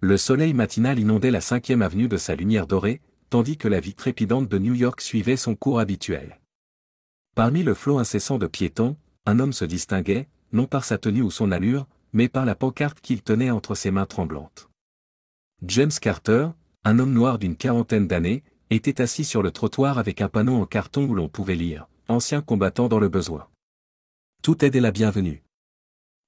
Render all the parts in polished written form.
Le soleil matinal inondait la 5e avenue de sa lumière dorée, tandis que la vie trépidante de New York suivait son cours habituel. Parmi le flot incessant de piétons, un homme se distinguait, non par sa tenue ou son allure, mais par la pancarte qu'il tenait entre ses mains tremblantes. James Carter, un homme noir d'une quarantaine d'années, était assis sur le trottoir avec un panneau en carton où l'on pouvait lire « Ancien combattant dans le besoin ». Tout aide est la bienvenue.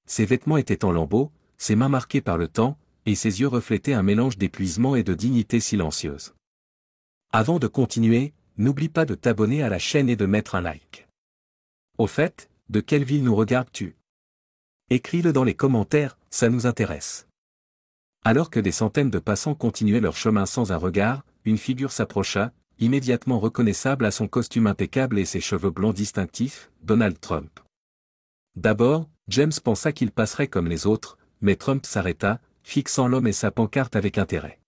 Ses vêtements étaient en lambeaux, ses mains marquées par le temps, et ses yeux reflétaient un mélange d'épuisement et de dignité silencieuse. Avant de continuer, n'oublie pas de t'abonner à la chaîne et de mettre un like. Au fait, de quelle ville nous regardes-tu? Écris-le dans les commentaires, ça nous intéresse. Alors que des centaines de passants continuaient leur chemin sans un regard, une figure s'approcha, immédiatement reconnaissable à son costume impeccable et ses cheveux blonds distinctifs, Donald Trump. D'abord, James pensa qu'il passerait comme les autres, mais Trump s'arrêta, fixant l'homme et sa pancarte avec intérêt.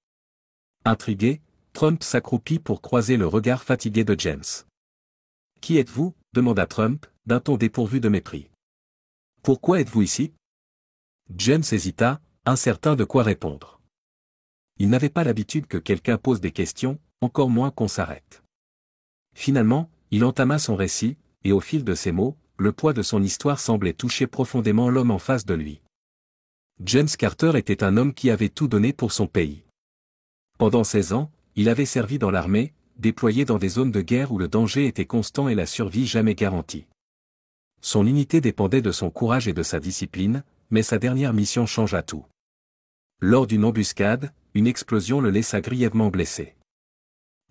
Intrigué, Trump s'accroupit pour croiser le regard fatigué de James. « Qui êtes-vous » demanda Trump, d'un ton dépourvu de mépris. « Pourquoi êtes-vous ici » James hésita, incertain de quoi répondre. Il n'avait pas l'habitude que quelqu'un pose des questions, encore moins qu'on s'arrête. Finalement, il entama son récit, et au fil de ses mots, le poids de son histoire semblait toucher profondément l'homme en face de lui. James Carter était un homme qui avait tout donné pour son pays. Pendant 16 ans, il avait servi dans l'armée, déployé dans des zones de guerre où le danger était constant et la survie jamais garantie. Son unité dépendait de son courage et de sa discipline, mais sa dernière mission changea tout. Lors d'une embuscade, une explosion le laissa grièvement blessé.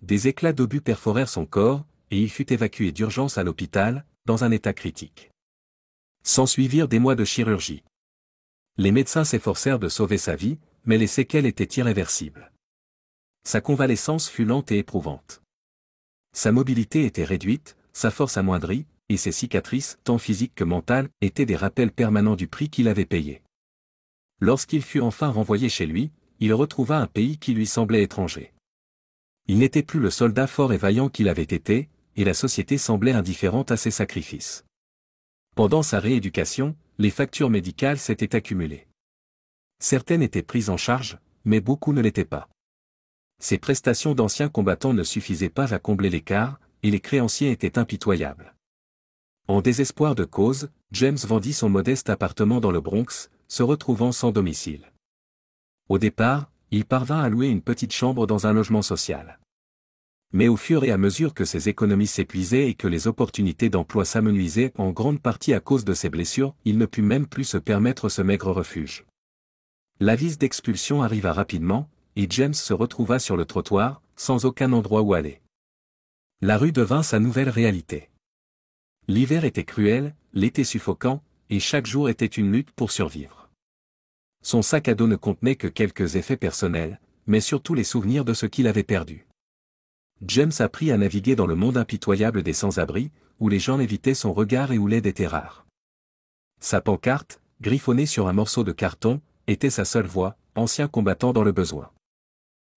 Des éclats d'obus perforèrent son corps, et il fut évacué d'urgence à l'hôpital, dans un état critique. S'ensuivirent des mois de chirurgie. Les médecins s'efforcèrent de sauver sa vie, mais les séquelles étaient irréversibles. Sa convalescence fut lente et éprouvante. Sa mobilité était réduite, sa force amoindrie, et ses cicatrices, tant physiques que mentales, étaient des rappels permanents du prix qu'il avait payé. Lorsqu'il fut enfin renvoyé chez lui, il retrouva un pays qui lui semblait étranger. Il n'était plus le soldat fort et vaillant qu'il avait été, et la société semblait indifférente à ses sacrifices. Pendant sa rééducation, les factures médicales s'étaient accumulées. Certaines étaient prises en charge, mais beaucoup ne l'étaient pas. Ses prestations d'ancien combattant ne suffisaient pas à combler l'écart, et les créanciers étaient impitoyables. En désespoir de cause, James vendit son modeste appartement dans le Bronx, se retrouvant sans domicile. Au départ, il parvint à louer une petite chambre dans un logement social. Mais au fur et à mesure que ses économies s'épuisaient et que les opportunités d'emploi s'amenuisaient en grande partie à cause de ses blessures, il ne put même plus se permettre ce maigre refuge. L'avis d'expulsion arriva rapidement, et James se retrouva sur le trottoir, sans aucun endroit où aller. La rue devint sa nouvelle réalité. L'hiver était cruel, l'été suffocant, et chaque jour était une lutte pour survivre. Son sac à dos ne contenait que quelques effets personnels, mais surtout les souvenirs de ce qu'il avait perdu. James apprit à naviguer dans le monde impitoyable des sans-abri, où les gens évitaient son regard et où l'aide était rare. Sa pancarte, griffonnée sur un morceau de carton, était sa seule voix, ancien combattant dans le besoin.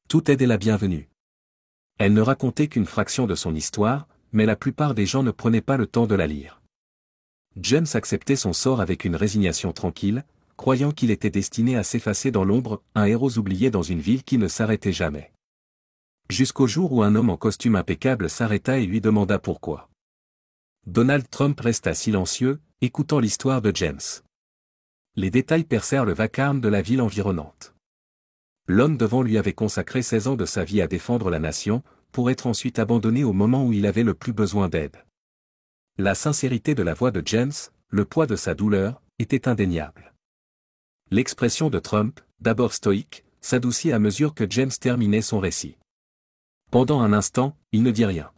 Toute aide est la bienvenue. Elle ne racontait qu'une fraction de son histoire, mais la plupart des gens ne prenaient pas le temps de la lire. James acceptait son sort avec une résignation tranquille, croyant qu'il était destiné à s'effacer dans l'ombre, un héros oublié dans une ville qui ne s'arrêtait jamais. Jusqu'au jour où un homme en costume impeccable s'arrêta et lui demanda pourquoi. Donald Trump resta silencieux, écoutant l'histoire de James. Les détails percèrent le vacarme de la ville environnante. L'homme devant lui avait consacré 16 ans de sa vie à défendre la nation, pour être ensuite abandonné au moment où il avait le plus besoin d'aide. La sincérité de la voix de James, le poids de sa douleur, était indéniable. L'expression de Trump, d'abord stoïque, s'adoucit à mesure que James terminait son récit. Pendant un instant, il ne dit rien.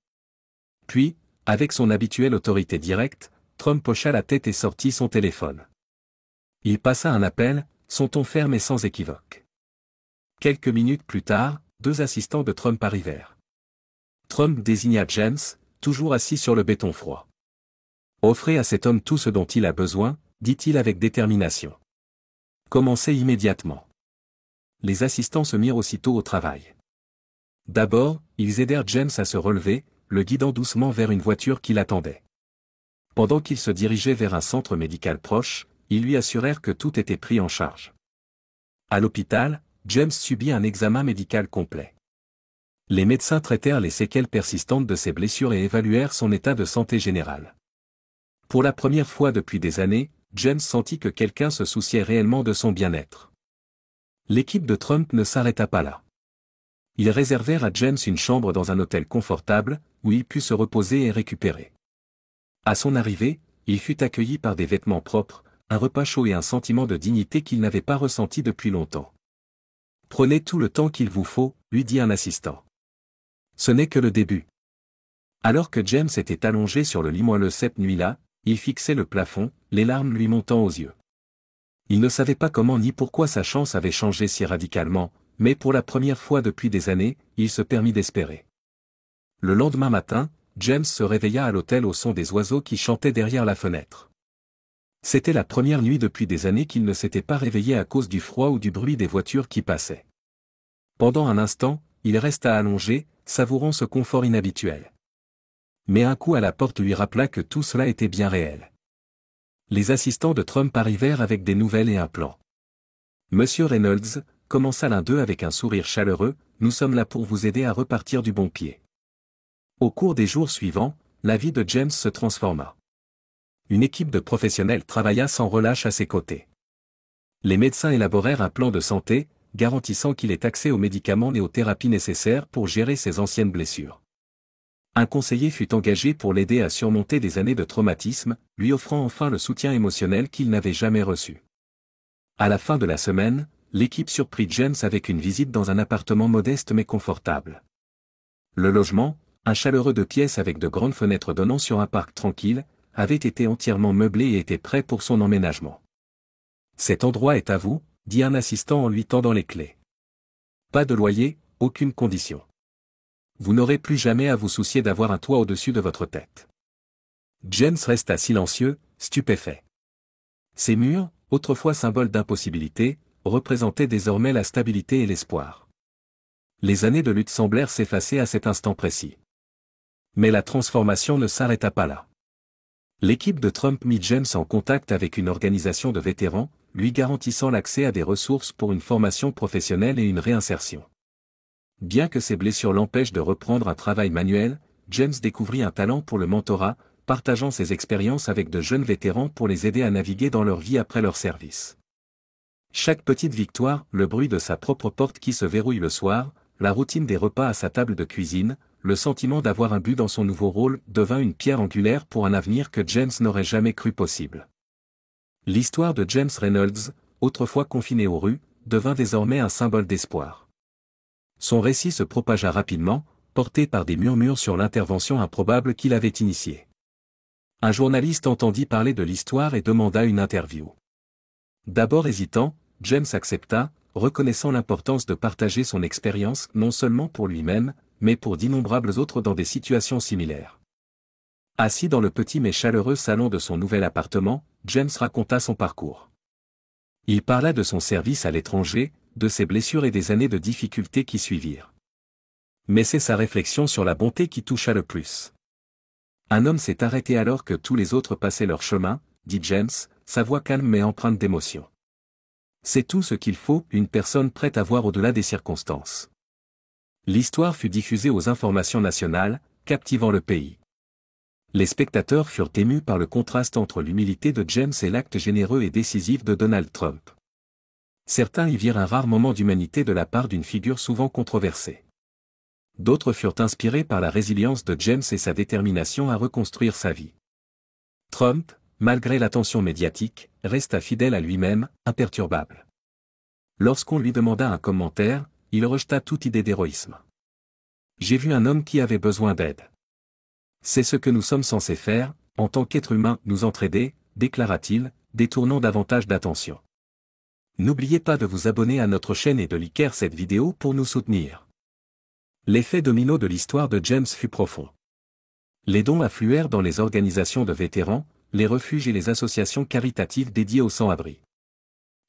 Puis, avec son habituelle autorité directe, Trump hocha la tête et sortit son téléphone. Il passa un appel, son ton ferme et sans équivoque. Quelques minutes plus tard, 2 assistants de Trump arrivèrent. Trump désigna James, toujours assis sur le béton froid. « Offrez à cet homme tout ce dont il a besoin, » dit-il avec détermination. « Commencez immédiatement. » Les assistants se mirent aussitôt au travail. D'abord, ils aidèrent James à se relever, le guidant doucement vers une voiture qui l'attendait. Pendant qu'il se dirigeait vers un centre médical proche, ils lui assurèrent que tout était pris en charge. À l'hôpital, James subit un examen médical complet. Les médecins traitèrent les séquelles persistantes de ses blessures et évaluèrent son état de santé général. Pour la première fois depuis des années, James sentit que quelqu'un se souciait réellement de son bien-être. L'équipe de Trump ne s'arrêta pas là. Ils réservèrent à James une chambre dans un hôtel confortable, où il put se reposer et récupérer. À son arrivée, il fut accueilli par des vêtements propres, un repas chaud et un sentiment de dignité qu'il n'avait pas ressenti depuis longtemps. « Prenez tout le temps qu'il vous faut », lui dit un assistant. Ce n'est que le début. Alors que James était allongé sur le lit moelleux cette nuit-là, il fixait le plafond, les larmes lui montant aux yeux. Il ne savait pas comment ni pourquoi sa chance avait changé si radicalement, mais pour la première fois depuis des années, il se permit d'espérer. Le lendemain matin, James se réveilla à l'hôtel au son des oiseaux qui chantaient derrière la fenêtre. C'était la première nuit depuis des années qu'il ne s'était pas réveillé à cause du froid ou du bruit des voitures qui passaient. Pendant un instant, il resta allongé, savourant ce confort inhabituel. Mais un coup à la porte lui rappela que tout cela était bien réel. Les assistants de Trump arrivèrent avec des nouvelles et un plan. Monsieur Reynolds, commença l'un d'eux avec un sourire chaleureux, nous sommes là pour vous aider à repartir du bon pied. Au cours des jours suivants, la vie de James se transforma. Une équipe de professionnels travailla sans relâche à ses côtés. Les médecins élaborèrent un plan de santé, garantissant qu'il ait accès aux médicaments et aux thérapies nécessaires pour gérer ses anciennes blessures. Un conseiller fut engagé pour l'aider à surmonter des années de traumatisme, lui offrant enfin le soutien émotionnel qu'il n'avait jamais reçu. À la fin de la semaine, l'équipe surprit James avec une visite dans un appartement modeste mais confortable. Le logement, un chaleureux 2 pièces avec de grandes fenêtres donnant sur un parc tranquille, avait été entièrement meublé et était prêt pour son emménagement. « Cet endroit est à vous », dit un assistant en lui tendant les clés. « Pas de loyer, aucune condition. Vous n'aurez plus jamais à vous soucier d'avoir un toit au-dessus de votre tête. » James resta silencieux, stupéfait. Ces murs, autrefois symboles d'impossibilité, représentaient désormais la stabilité et l'espoir. Les années de lutte semblèrent s'effacer à cet instant précis. Mais la transformation ne s'arrêta pas là. L'équipe de Trump mit James en contact avec une organisation de vétérans, lui garantissant l'accès à des ressources pour une formation professionnelle et une réinsertion. Bien que ses blessures l'empêchent de reprendre un travail manuel, James découvrit un talent pour le mentorat, partageant ses expériences avec de jeunes vétérans pour les aider à naviguer dans leur vie après leur service. Chaque petite victoire, le bruit de sa propre porte qui se verrouille le soir, la routine des repas à sa table de cuisine, le sentiment d'avoir un but dans son nouveau rôle devint une pierre angulaire pour un avenir que James n'aurait jamais cru possible. L'histoire de James Reynolds, autrefois confiné aux rues, devint désormais un symbole d'espoir. Son récit se propagea rapidement, porté par des murmures sur l'intervention improbable qu'il avait initiée. Un journaliste entendit parler de l'histoire et demanda une interview. D'abord hésitant, James accepta, reconnaissant l'importance de partager son expérience non seulement pour lui-même, mais pour d'innombrables autres dans des situations similaires. Assis dans le petit mais chaleureux salon de son nouvel appartement, James raconta son parcours. Il parla de son service à l'étranger, de ses blessures et des années de difficultés qui suivirent. Mais c'est sa réflexion sur la bonté qui toucha le plus. Un homme s'est arrêté alors que tous les autres passaient leur chemin, dit James, sa voix calme mais empreinte d'émotion. C'est tout ce qu'il faut, une personne prête à voir au-delà des circonstances. L'histoire fut diffusée aux informations nationales, captivant le pays. Les spectateurs furent émus par le contraste entre l'humilité de James et l'acte généreux et décisif de Donald Trump. Certains y virent un rare moment d'humanité de la part d'une figure souvent controversée. D'autres furent inspirés par la résilience de James et sa détermination à reconstruire sa vie. Trump, malgré l'attention médiatique, resta fidèle à lui-même, imperturbable. Lorsqu'on lui demanda un commentaire, il rejeta toute idée d'héroïsme. « J'ai vu un homme qui avait besoin d'aide. C'est ce que nous sommes censés faire, en tant qu'êtres humains, nous entraider, déclara-t-il, détournant davantage d'attention. N'oubliez pas de vous abonner à notre chaîne et de liker cette vidéo pour nous soutenir. » L'effet domino de l'histoire de James fut profond. Les dons affluèrent dans les organisations de vétérans, les refuges et les associations caritatives dédiées aux sans-abri.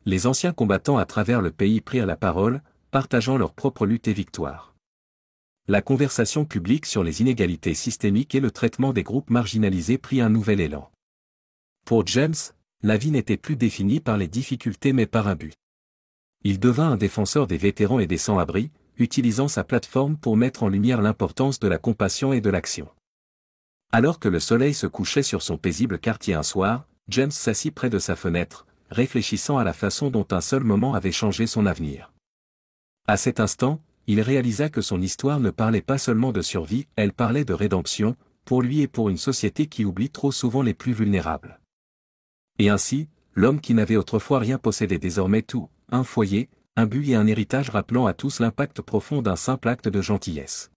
Les anciens combattants à travers le pays prirent la parole, partageant leur propre lutte et victoire. La conversation publique sur les inégalités systémiques et le traitement des groupes marginalisés prit un nouvel élan. Pour James, la vie n'était plus définie par les difficultés mais par un but. Il devint un défenseur des vétérans et des sans-abri, utilisant sa plateforme pour mettre en lumière l'importance de la compassion et de l'action. Alors que le soleil se couchait sur son paisible quartier un soir, James s'assit près de sa fenêtre, réfléchissant à la façon dont un seul moment avait changé son avenir. À cet instant, il réalisa que son histoire ne parlait pas seulement de survie, elle parlait de rédemption, pour lui et pour une société qui oublie trop souvent les plus vulnérables. Et ainsi, l'homme qui n'avait autrefois rien possédait désormais tout, un foyer, un but et un héritage rappelant à tous l'impact profond d'un simple acte de gentillesse.